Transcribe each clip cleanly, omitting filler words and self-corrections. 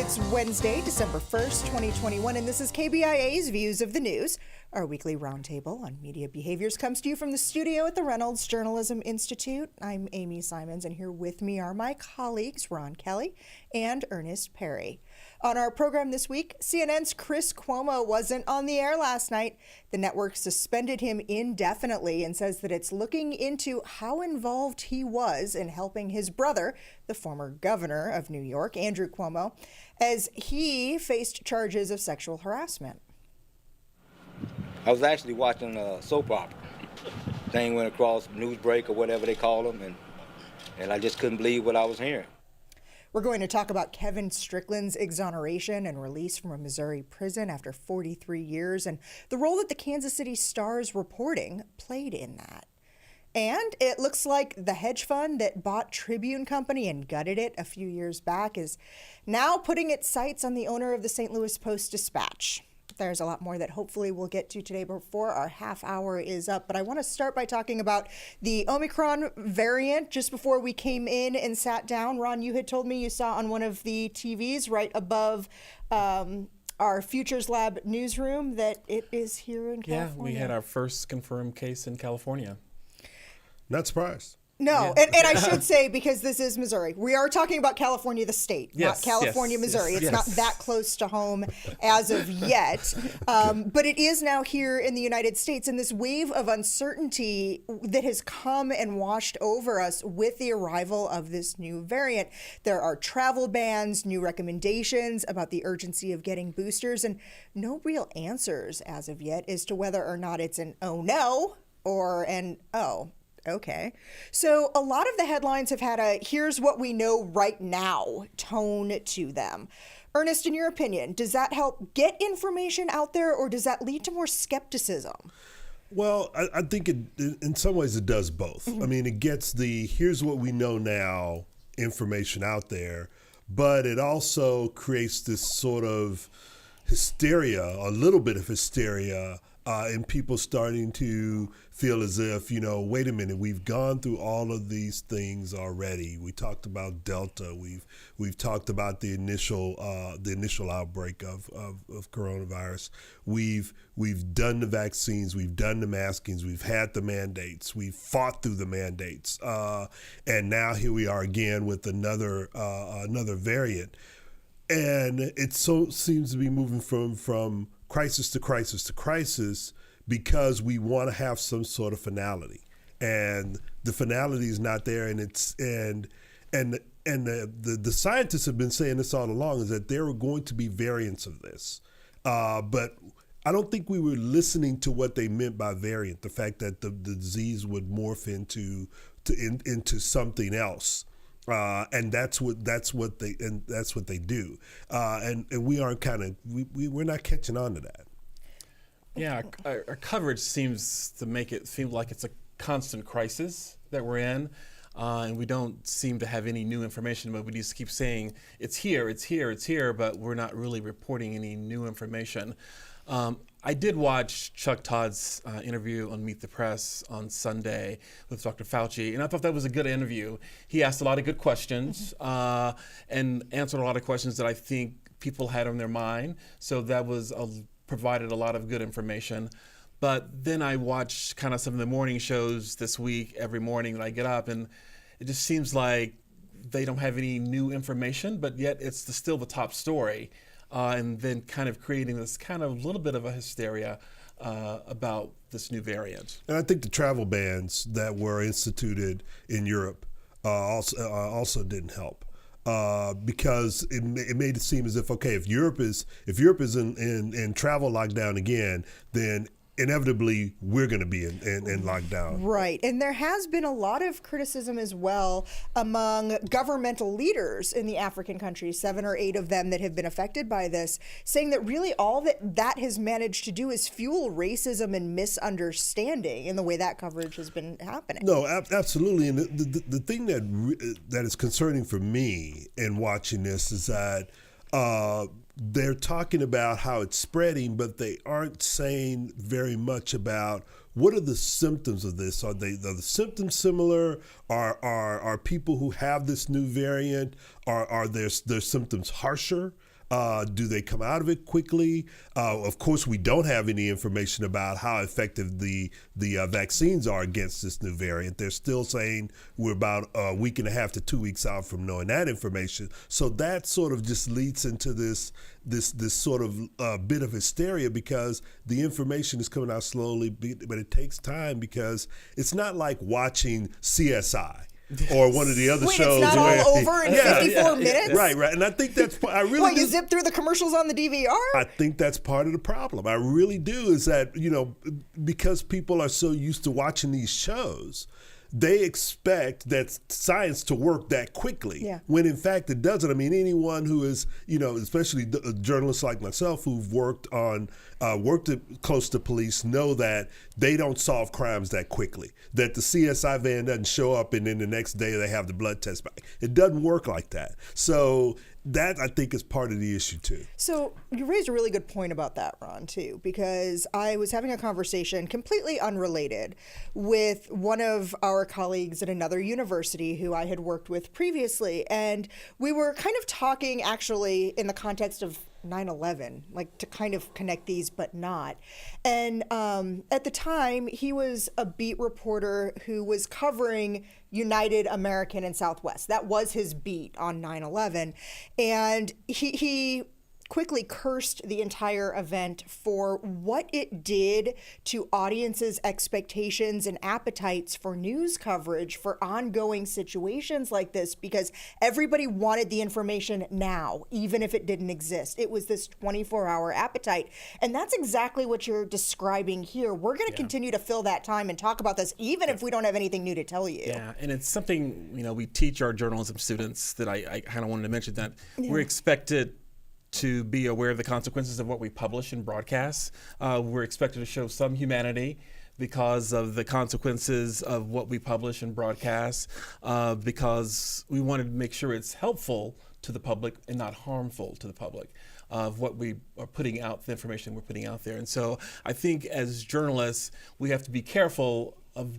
It's Wednesday, December 1st, 2021, and this is KBIA's Views of the News. Our weekly roundtable on media behaviors comes to you from the studio at the Reynolds Journalism Institute. I'm Amy Simons, and here with me are my colleagues, Ron Kelley and Ernest Perry. On our program this week, CNN's Chris Cuomo wasn't on the air last night. The network suspended him indefinitely and says that it's looking into how involved he was in helping his brother, the former governor of New York, Andrew Cuomo, as he faced charges of sexual harassment. I was actually watching a soap opera. Thing went across news break or whatever they call them, and I just couldn't believe what I was hearing. We're going to talk about Kevin Strickland's exoneration and release from a Missouri prison after 43 years and the role that the Kansas City Star's reporting played in that. And it looks like the hedge fund that bought Tribune Company and gutted it a few years back is now putting its sights on the owner of the St. Louis Post-Dispatch. There's a lot more that hopefully we'll get to today before our half hour is up. But I want to start by talking about the Omicron variant. Just before we came in and sat down, Ron, you had told me you saw on one of the TVs right above our Futures Lab newsroom that it is here in California. Yeah, we had our first confirmed case in California. Not surprised. No, Yeah. and I should say, because this is Missouri, we are talking about California, the state, Yes, not California, yes, Missouri. yes, It's not yes. that close to home as of yet, but it is now here in the United States. And this wave of uncertainty that has come and washed over us with the arrival of this new variant. There are travel bans, new recommendations about the urgency of getting boosters, and no real answers as of yet as to whether or not it's an oh no or an oh. Okay. So a lot of the headlines have had a here's what we know right now tone to them. Ernest, in your opinion, does that help get information out there or does that lead to more skepticism? Well, I think in some ways it does both. Mm-hmm. I mean, it gets the here's what we know now information out there, but it also creates this sort of hysteria, a little bit of hysteria, and people starting to feel as if, wait a minute, we've gone through all of these things already. We talked about Delta. We've talked about the initial outbreak of coronavirus. We've done the vaccines. We've done the maskings. We've had the mandates. We've fought through the mandates, and now here we are again with another variant. And it so seems to be moving from crisis to crisis to crisis because we want to have some sort of finality, and the finality is not there. And the scientists have been saying this all along, is that there are going to be variants of this, but I don't think we were listening to what they meant by variant. The fact that the disease would morph into something else. And that's what they do, and we aren't we're not catching on to that. Yeah, our coverage seems to make it seem like it's a constant crisis that we're in, and we don't seem to have any new information, but we just keep saying it's here, but we're not really reporting any new information. I did watch Chuck Todd's interview on Meet the Press on Sunday with Dr. Fauci, and I thought that was a good interview. He asked a lot of good questions and answered a lot of questions that I think people had on their mind, so that was provided a lot of good information. But then I watched kind of some of the morning shows this week every morning when I get up, and it just seems like they don't have any new information, but yet it's still the top story. And then kind of creating this kind of little bit of a hysteria about this new variant. And I think the travel bans that were instituted in Europe also didn't help, because it made it seem as if, okay, if Europe is in travel lockdown again, then inevitably we're going to be in lockdown. Right. And there has been a lot of criticism as well among governmental leaders in the African countries, 7 or 8 of them that have been affected by this, saying that really all that has managed to do is fuel racism and misunderstanding in the way that coverage has been happening. No, absolutely. And the thing that is concerning for me in watching this is that they're talking about how it's spreading, but they aren't saying very much about what are the symptoms of this. Are the symptoms similar? Are people who have this new variant, are their symptoms harsher? Do they come out of it quickly? Of course, we don't have any information about how effective the vaccines are against this new variant. They're still saying we're about a week and a half to 2 weeks out from knowing that information. So that sort of just leads into this sort of bit of hysteria because the information is coming out slowly, but it takes time because it's not like watching CSI. Or one of the other shows. It's not where, all over in 54 minutes? Right. And I think that's, I really What, you zip through the commercials on the DVR? I think that's part of the problem. I really do, is that, because people are so used to watching these shows, they expect that science to work that quickly, when in fact it doesn't. I mean, anyone who is, especially journalists like myself who've worked close to police know that they don't solve crimes that quickly, that the CSI van doesn't show up and then the next day they have the blood test back. It doesn't work like that. So that, I think, is part of the issue, too. So you raised a really good point about that, Ron, too, because I was having a conversation completely unrelated with one of our colleagues at another university who I had worked with previously. And we were kind of talking, actually, in the context of 9/11, like to kind of connect these, but not. And at the time, he was a beat reporter who was covering United American and Southwest. That was his beat on 9/11. And he quickly cursed the entire event for what it did to audiences' expectations and appetites for news coverage for ongoing situations like this, because everybody wanted the information now, even if it didn't exist. It was this 24-hour appetite. And that's exactly what you're describing here. We're going to continue to fill that time and talk about this, even if we don't have anything new to tell you. Yeah, and it's something, we teach our journalism students that I kind of wanted to mention that we're expected to be aware of the consequences of what we publish and broadcast. We're expected to show some humanity because of the consequences of what we publish and broadcast, because we wanted to make sure it's helpful to the public and not harmful to the public of what we are putting out, the information we're putting out there. And so I think as journalists, we have to be careful of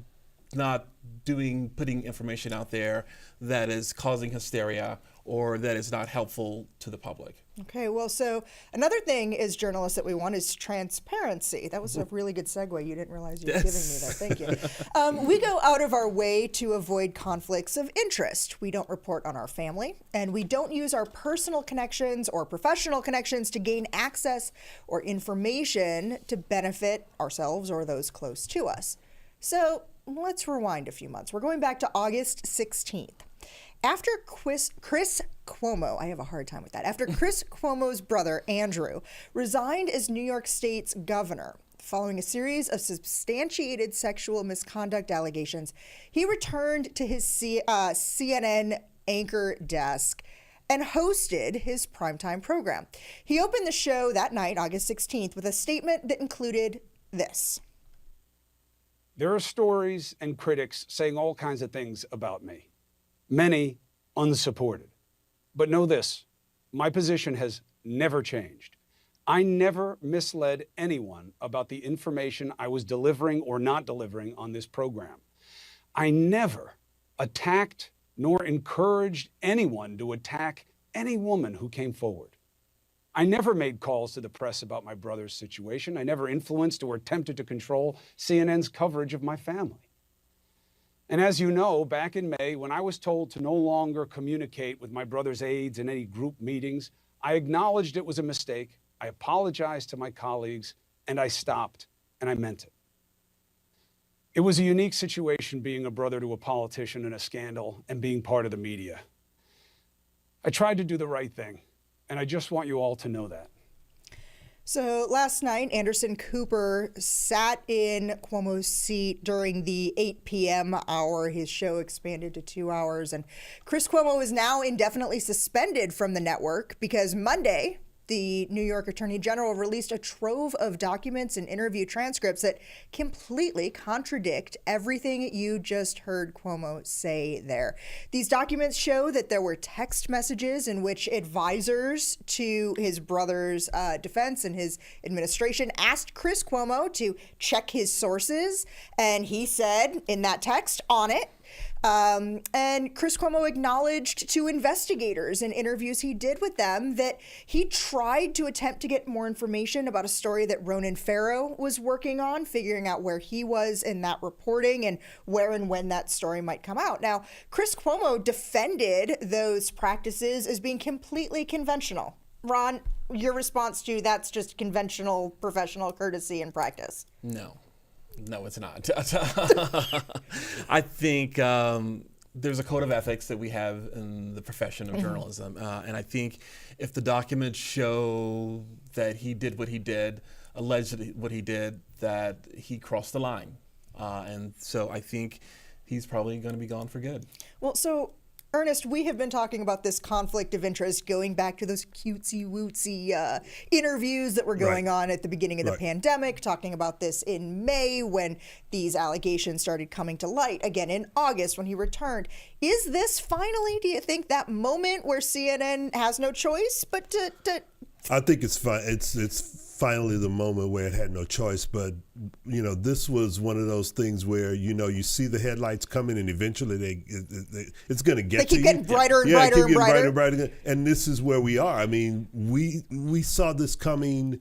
not putting information out there that is causing hysteria or that is not helpful to the public. Okay, well, so another thing as journalists that we want is transparency. That was a really good segue. You didn't realize you were giving me that. Thank you. We go out of our way to avoid conflicts of interest. We don't report on our family, and we don't use our personal connections or professional connections to gain access or information to benefit ourselves or those close to us. So let's rewind a few months. We're going back to August 16th. After Chris Cuomo, I have a hard time with that. After Chris Cuomo's brother, Andrew, resigned as New York State's governor following a series of substantiated sexual misconduct allegations, he returned to his CNN anchor desk and hosted his primetime program. He opened the show that night, August 16th, with a statement that included this. There are stories and critics saying all kinds of things about me. Many unsupported. But know this, my position has never changed. I never misled anyone about the information I was delivering or not delivering on this program. I never attacked nor encouraged anyone to attack any woman who came forward. I never made calls to the press about my brother's situation. I never influenced or attempted to control CNN's coverage of my family. And as you know, back in May, when I was told to no longer communicate with my brother's aides in any group meetings, I acknowledged it was a mistake, I apologized to my colleagues, and I stopped, and I meant it. It was a unique situation being a brother to a politician in a scandal and being part of the media. I tried to do the right thing, and I just want you all to know that. So last night, Anderson Cooper sat in Cuomo's seat during the 8 p.m. hour. His show expanded to 2 hours. And Chris Cuomo is now indefinitely suspended from the network because Monday, the New York Attorney General released a trove of documents and interview transcripts that completely contradict everything you just heard Cuomo say there. These documents show that there were text messages in which advisors to his brother's defense and his administration asked Chris Cuomo to check his sources. And he said in that text on it And Chris Cuomo acknowledged to investigators in interviews he did with them that he tried to attempt to get more information about a story that Ronan Farrow was working on, figuring out where he was in that reporting and where and when that story might come out. Now, Chris Cuomo defended those practices as being completely conventional. Ron, your response to that's just conventional professional courtesy and practice. No, it's not. I think there's a code of ethics that we have in the profession of journalism. And I think if the documents show that he did what he did, allegedly what he did, that he crossed the line. And so I think he's probably going to be gone for good. Well, so Ernest, we have been talking about this conflict of interest going back to those cutesy-wootsy interviews that were going on at the beginning of the pandemic, talking about this in May when these allegations started coming to light, again in August when he returned. Is this finally, do you think, that moment where CNN has no choice but to I think it's fine. It's finally the moment where it had no choice. But this was one of those things where you see the headlights coming, and eventually it's going to get to you. They keep getting brighter and brighter and brighter. And brighter. And this is where we are. I mean, we saw this coming,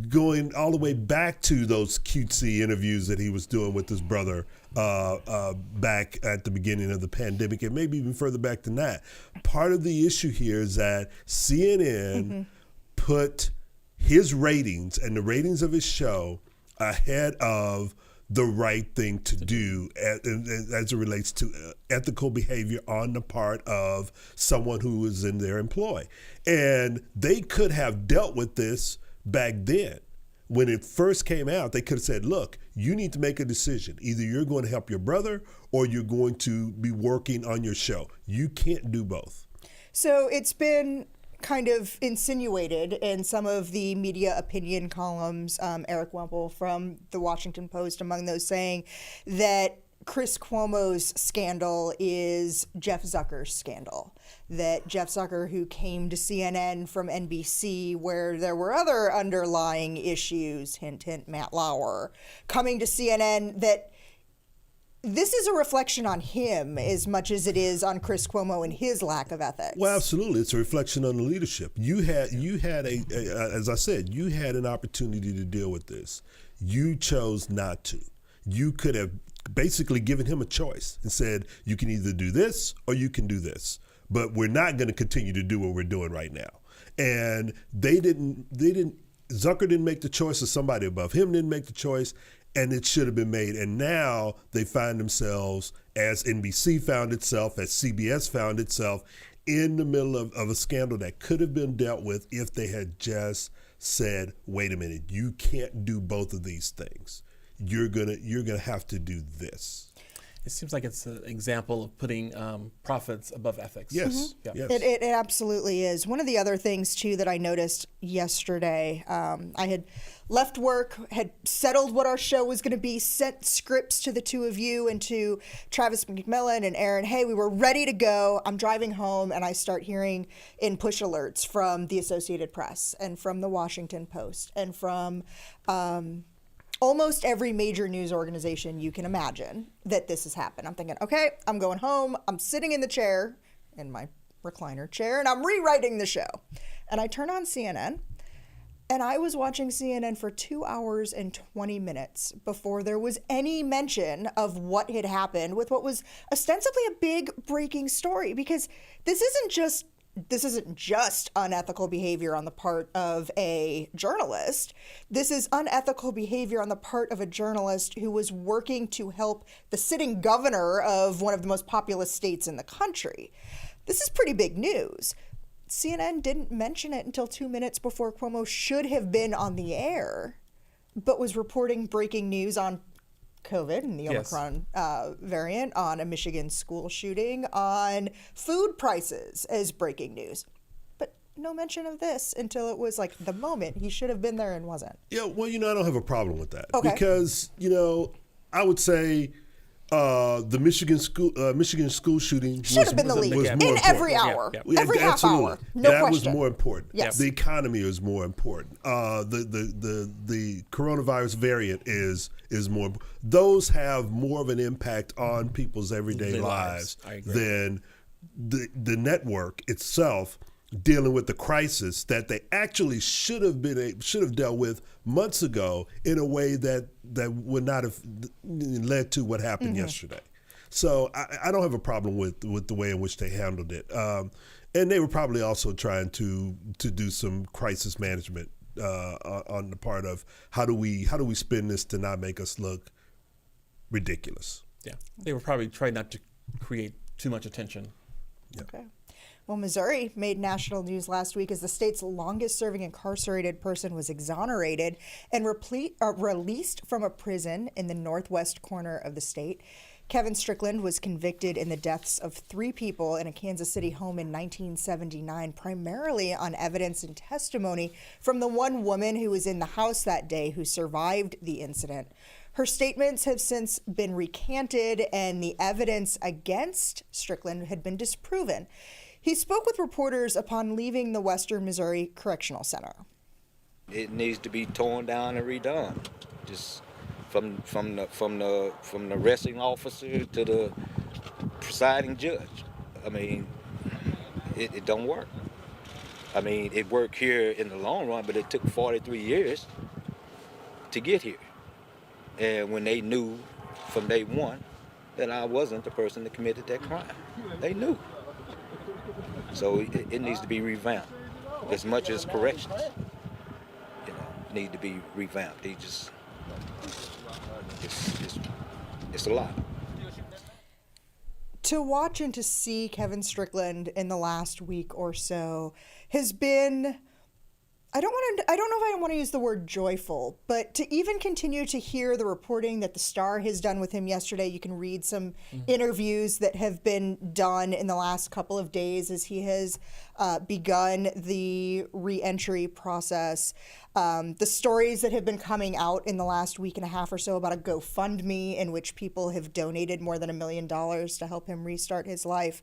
going all the way back to those cutesy interviews that he was doing with his brother back at the beginning of the pandemic, and maybe even further back than that. Part of the issue here is that CNN put his ratings and the ratings of his show ahead of the right thing to do as it relates to ethical behavior on the part of someone who is in their employ. And they could have dealt with this back then. When it first came out, they could have said, look, you need to make a decision. Either you're going to help your brother or you're going to be working on your show. You can't do both. So it's been kind of insinuated in some of the media opinion columns, Eric Wemple from the Washington Post among those, saying that Chris Cuomo's scandal is Jeff Zucker's scandal. That Jeff Zucker, who came to CNN from NBC, where there were other underlying issues, hint, hint, Matt Lauer, coming to CNN, that this is a reflection on him as much as it is on Chris Cuomo and his lack of ethics. Well, absolutely. It's a reflection on the leadership. You had as I said, you had an opportunity to deal with this. You chose not to. You could have basically given him a choice and said, you can either do this or you can do this. But we're not going to continue to do what we're doing right now. And Zucker didn't make the choice, or somebody above him didn't make the choice. And it should have been made. And now they find themselves, as NBC found itself, as CBS found itself, in the middle of a scandal that could have been dealt with if they had just said, wait a minute, you can't do both of these things. You're gonna have to do this. It seems like it's an example of putting profits above ethics. Yes, yes. It absolutely is. One of the other things, too, that I noticed yesterday, I had left work, had settled what our show was going to be, sent scripts to the two of you and to Travis McMillan and Aaron. Hey, we were ready to go. I'm driving home, and I start hearing in push alerts from the Associated Press and from the Washington Post and from almost every major news organization you can imagine that this has happened. I'm thinking, okay, I'm going home. I'm sitting in the chair, in my recliner chair, and I'm rewriting the show. And I turn on CNN, and I was watching CNN for 2 hours and 20 minutes before there was any mention of what had happened with what was ostensibly a big breaking story, because this isn't just unethical behavior on the part of a journalist. This is unethical behavior on the part of a journalist who was working to help the sitting governor of one of the most populous states in the country. This is pretty big news. CNN didn't mention it until 2 minutes before Cuomo should have been on the air, but was reporting breaking news on COVID and the Omicron variant, on a Michigan school shooting, on food prices as breaking news. But no mention of this until it was like the moment he should have been there and wasn't. Yeah, well, I don't have a problem with that. Okay. Because, I would say The Michigan school shooting Should have been the lead was in more every important. hour, Yeah. every half hour. No that question. was more important. Yes. The economy is more important. The coronavirus variant is more. Those have more of an impact on people's everyday Their lives I agree. than the network itself dealing with the crisis that they actually should have dealt with months ago in a way that would not have led to what happened yesterday. So I don't have a problem with the way in which they handled it, and they were probably also trying to do some crisis management on the part of how do we spin this to not make us look ridiculous. Yeah, they were probably trying not to create too much attention. Okay. Well, Missouri made national news last week as the state's longest-serving incarcerated person was exonerated and released from a prison in the northwest corner of the state. Kevin Strickland was convicted in the deaths of 3 people in a Kansas City home in 1979, primarily on evidence and testimony from the one woman who was in the house that day who survived the incident. Her statements have since been recanted, and the evidence against Strickland had been disproven. He spoke with reporters upon leaving the Western Missouri Correctional Center. It needs to be torn down and redone, just from the arresting officer to the presiding judge. I mean, it don't work. I mean, it worked here in the long run, but it took 43 years to get here. And when they knew from day one that I wasn't the person that committed that crime, they knew. So it needs to be revamped. As much as corrections, need to be revamped. It's a lot. To watch and to see Kevin Strickland in the last week or so has been, I don't know if I want to use the word joyful, but to even continue to hear the reporting that the Star has done with him yesterday. You can read some interviews that have been done in the last couple of days as he has begun the re-entry process. The stories that have been coming out in the last week and a half or so about a GoFundMe in which people have donated more than $1 million to help him restart his life.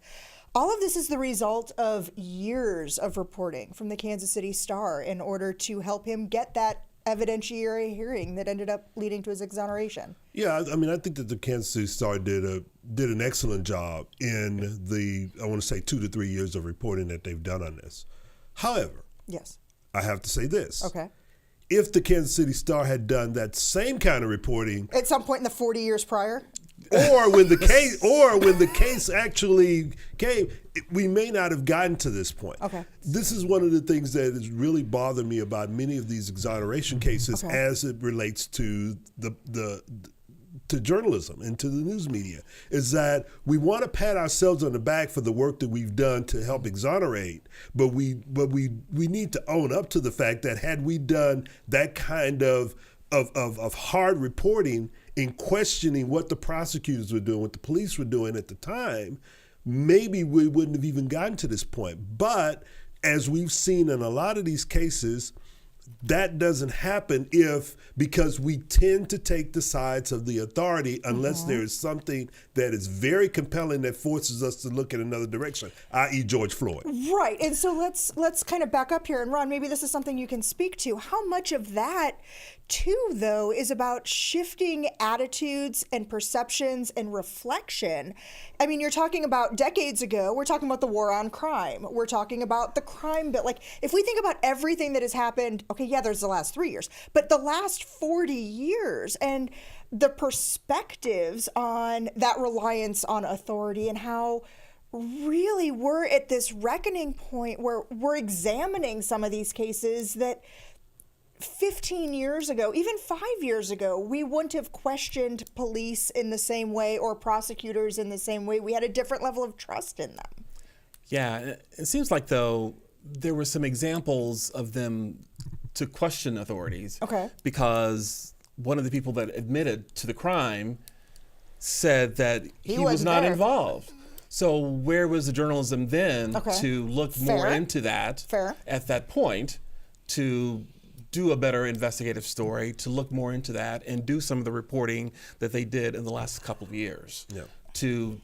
All of this is the result of years of reporting from the Kansas City Star in order to help him get that evidentiary hearing that ended up leading to his exoneration. Yeah, I mean, I think that the Kansas City Star did an excellent job in the, I want to say, 2 to 3 years of reporting that they've done on this. However, Yes. I have to say this. Okay. If the Kansas City Star had done that same kind of reporting At some point in the 40 years prior? or when the case actually came, we may not have gotten to this point. Okay. This is one of the things that has really bothered me about many of these exoneration cases as it relates to to journalism and to the news media, is that we want to pat ourselves on the back for the work that we've done to help exonerate, but we need to own up to the fact that had we done that kind of hard reporting in questioning what the prosecutors were doing, what the police were doing at the time, maybe we wouldn't have even gotten to this point. But as we've seen in a lot of these cases, that doesn't happen because we tend to take the sides of the authority unless there is something that is very compelling that forces us to look in another direction, i.e. George Floyd. Right. And so let's kind of back up here. And Ron, maybe this is something you can speak to. How much of that, too, though, is about shifting attitudes and perceptions and reflection? I mean, you're talking about decades ago, we're talking about the war on crime. We're talking about the crime bill. Like, if we think about everything that has happened, okay, yeah, there's the last 3 years, but the last 40 years and the perspectives on that reliance on authority and how really we're at this reckoning point where we're examining some of these cases that 15 years ago, even 5 years ago, we wouldn't have questioned police in the same way or prosecutors in the same way. We had a different level of trust in them. Yeah, it seems like, though, there were some examples of them to question authorities. Okay. Because one of the people that admitted to the crime said that he was wasn't not there. involved. So where was the journalism then Okay. to look more Fair. into that Fair. at that point to do a better investigative story, to look more into that, and do some of the reporting that they did in the last couple of years. Yeah. To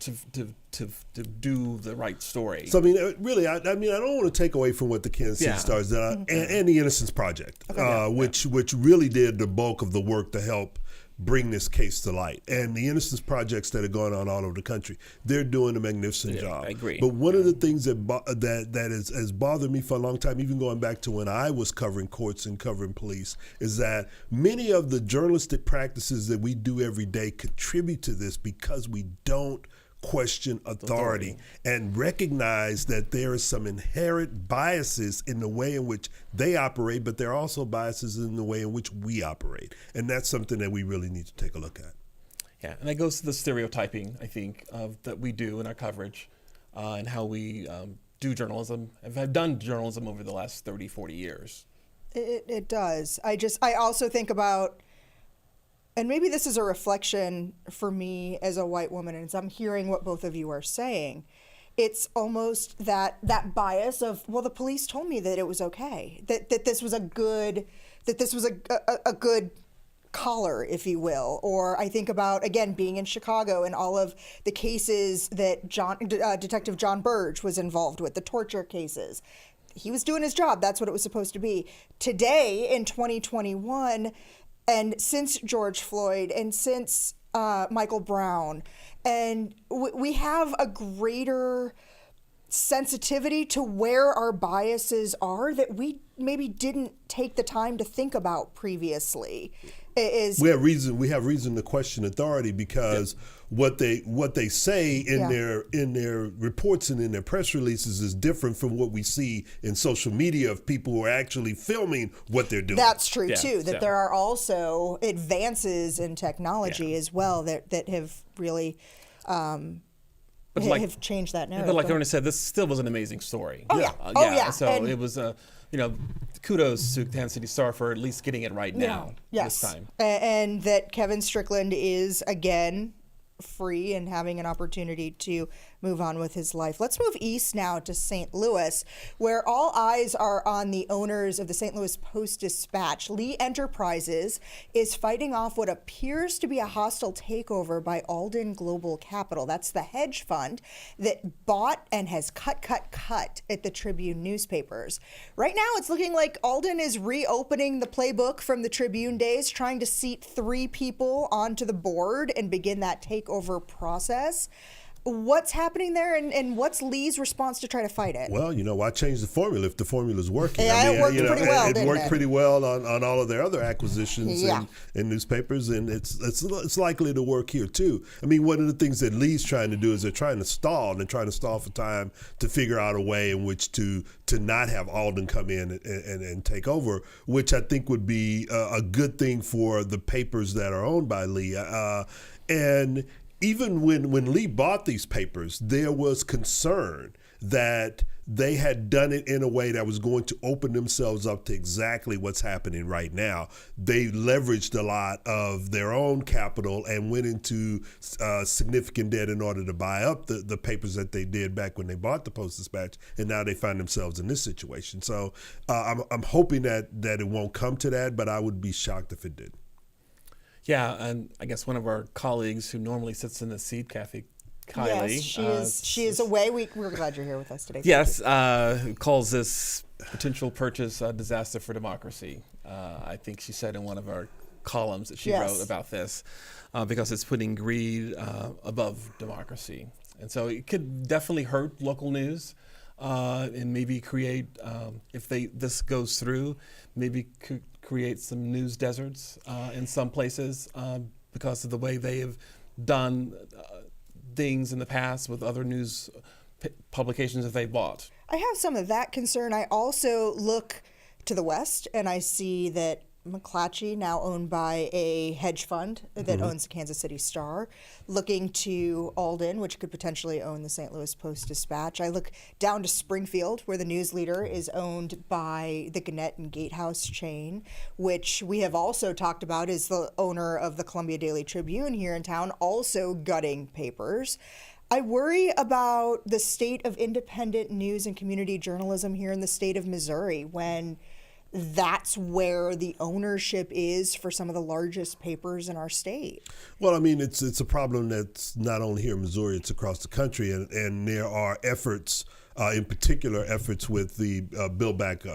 do the right story. So I mean, really, I don't want to take away from what the Kansas City Yeah. Stars did, and the Innocence Project, which really did the bulk of the work to help bring this case to light. And the Innocence Projects that are going on all over the country, they're doing a magnificent job. I agree. But one of the things that has bothered me for a long time, even going back to when I was covering courts and covering police, is that many of the journalistic practices that we do every day contribute to this because we don't question authority and recognize that there is some inherent biases in the way in which they operate, but there are also biases in the way in which we operate. And that's something that we really need to take a look at. Yeah, and that goes to the stereotyping, I think, that we do in our coverage and how we do journalism, have done journalism over the last 30, 40 years. It does. I also think about, and maybe this is a reflection for me as a white woman, and as I'm hearing what both of you are saying, it's almost that bias of, well, the police told me that it was okay, that this was a good collar, if you will. Or I think about, again, being in Chicago and all of the cases that Detective John Burge was involved with, the torture cases. He was doing his job. That's what it was supposed to be. Today, in 2021, and since George Floyd and since Michael Brown, and we have a greater sensitivity to where our biases are that we maybe didn't take the time to think about previously. We have reason to question authority because what they say in their reports and in their press releases is different from what we see in social media of people who are actually filming what they're doing. That's true too. That there are also advances in technology as well that have really have changed that narrative. But like Ernest said, this still was an amazing story. Oh yeah. So and it was kudos to Kansas City Star for at least getting it right now this time. And that Kevin Strickland is again free and having an opportunity to move on with his life. Let's move east now to St. Louis, where all eyes are on the owners of the St. Louis Post-Dispatch. Lee Enterprises is fighting off what appears to be a hostile takeover by Alden Global Capital. That's the hedge fund that bought and has cut at the Tribune newspapers. Right now, it's looking like Alden is reopening the playbook from the Tribune days, trying to seat 3 people onto the board and begin that takeover process. What's happening there, and what's Lee's response to try to fight it? Well, why change the formula if the formula's working? Yeah, it worked pretty well, it worked pretty well on all of their other acquisitions in newspapers, and it's likely to work here too. I mean, one of the things that Lee's trying to do is they're trying to stall for time to figure out a way in which to not have Alden come in and take over, which I think would be a good thing for the papers that are owned by Lee. And even when Lee bought these papers, there was concern that they had done it in a way that was going to open themselves up to exactly what's happening right now. They leveraged a lot of their own capital and went into significant debt in order to buy up the papers that they did back when they bought the Post-Dispatch, and now they find themselves in this situation. So I'm hoping that it won't come to that, but I would be shocked if it did. Yeah, and I guess one of our colleagues who normally sits in the seat, Kelley. Yes, she is away. We're glad you're here with us today. Yes, calls this potential purchase a disaster for democracy. I think she said in one of our columns that she wrote about this, because it's putting greed above democracy. And so it could definitely hurt local news and maybe create, if this goes through, maybe could create some news deserts in some places because of the way they have done things in the past with other news publications that they bought. I have some of that concern. I also look to the west and I see that McClatchy, now owned by a hedge fund that owns the Kansas City Star, looking to Alden, which could potentially own the St. Louis Post-Dispatch. I look down to Springfield, where the news leader is owned by the Gannett and Gatehouse chain, which we have also talked about is the owner of the Columbia Daily Tribune here in town, also gutting papers. I worry about the state of independent news and community journalism here in the state of Missouri when that's where the ownership is for some of the largest papers in our state. Well, I mean, it's a problem that's not only here in Missouri, it's across the country, and there are efforts, in particular efforts with the Build Back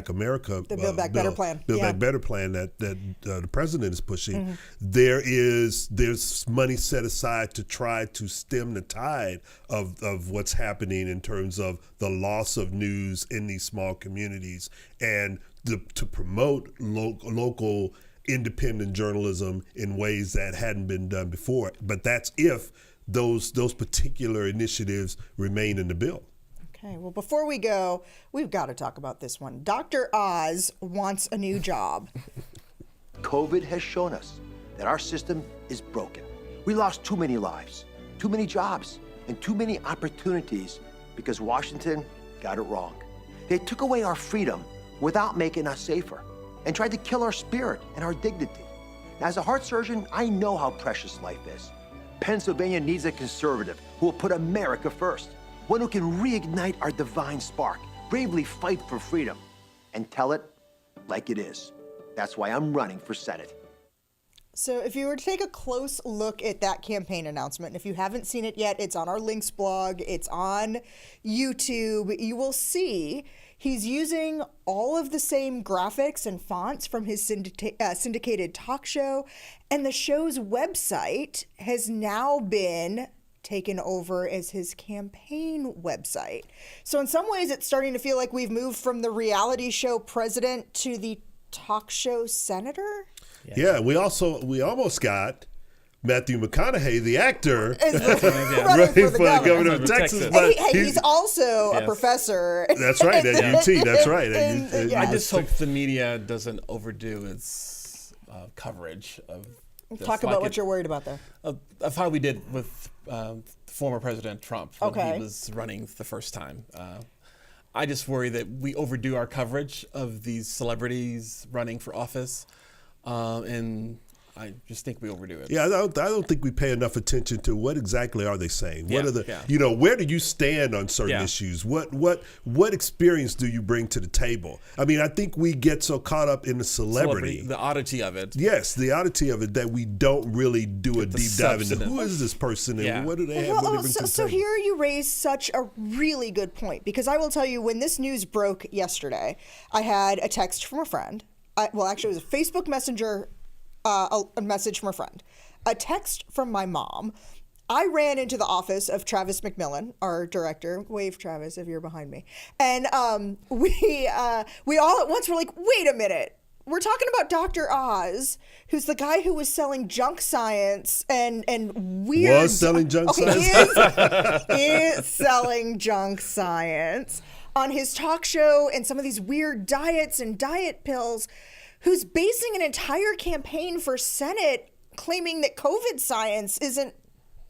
America, The Build Back Better plan. Build Yeah. Back Better plan that the president is pushing. Mm-hmm. There's money set aside to try to stem the tide of what's happening in terms of the loss of news in these small communities, and to promote local independent journalism in ways that hadn't been done before. But that's if those particular initiatives remain in the bill. Okay, well, before we go, we've got to talk about this one. Dr. Oz wants a new job. COVID has shown us that our system is broken. We lost too many lives, too many jobs, and too many opportunities because Washington got it wrong. They took away our freedom without making us safer and tried to kill our spirit and our dignity. Now, as a heart surgeon, I know how precious life is. Pennsylvania needs a conservative who will put America first, one who can reignite our divine spark, bravely fight for freedom, and tell it like it is. That's why I'm running for Senate. So if you were to take a close look at that campaign announcement, and if you haven't seen it yet, it's on our links blog, it's on YouTube, you will see he's using all of the same graphics and fonts from his syndicated talk show, and the show's website has now been taken over as his campaign website. So in some ways, it's starting to feel like we've moved from the reality show president to the talk show senator. Yeah, we almost got Matthew McConaughey, the actor, running for the governor of Texas. And But he's also a professor. That's right, at UT. That's right. Yeah. I just hope the media doesn't overdo its coverage of this. Talk about what you're worried about there. Of how we did with former President Trump when Okay. he was running the first time. I just worry that we overdo our coverage of these celebrities running for office, and I just think we overdo it. Yeah, I don't think we pay enough attention to what exactly are they saying. What Yeah, are the, yeah. where do you stand on certain Yeah. issues? What experience do you bring to the table? I mean, I think we get so caught up in the celebrity. The oddity of it. Yes, the oddity of it, that we don't really do a the deep dive into substance. who is this person and Yeah. what do they have? What do they bring to the So table? here you raise such a really good point, because I will tell you, when this news broke yesterday, I had a text from a friend. Actually, it was a Facebook Messenger, a message from a friend, a text from my mom. I ran into the office of Travis McMillan, our director. Wave, Travis, if you're behind me. And we all at once were like, wait a minute. We're talking about Dr. Oz, who's the guy who was selling junk science and weird... Was selling junk science? Is selling junk science on his talk show, and some of these weird diets and diet pills, who's basing an entire campaign for Senate claiming that COVID science isn't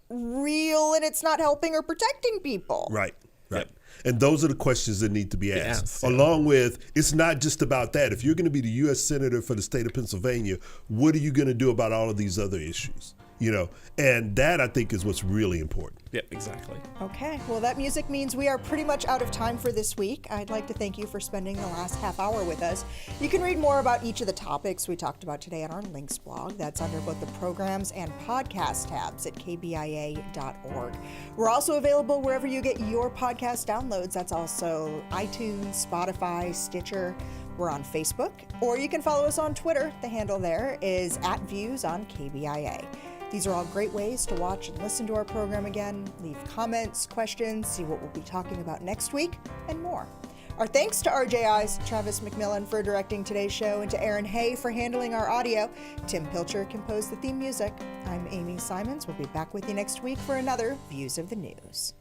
real and it's not helping or protecting people. Right. And those are the questions that need to be asked. Yeah. Along with, it's not just about that. If you're going to be the U.S. Senator for the state of Pennsylvania, what are you going to do about all of these other issues? And that, I think, is what's really important. Yeah, exactly. Okay, well, that music means we are pretty much out of time for this week. I'd like to thank you for spending the last half hour with us. You can read more about each of the topics we talked about today on our links blog. That's under both the programs and podcast tabs at kbia.org. We're also available wherever you get your podcast downloads. That's also iTunes, Spotify, Stitcher. We're on Facebook, or you can follow us on Twitter. The handle there is @ViewsOnKBIA. These are all great ways to watch and listen to our program again, leave comments, questions, see what we'll be talking about next week, and more. Our thanks to RJI's Travis McMillan for directing today's show, and to Aaron Hay for handling our audio. Tim Pilcher composed the theme music. I'm Amy Simons. We'll be back with you next week for another Views of the News.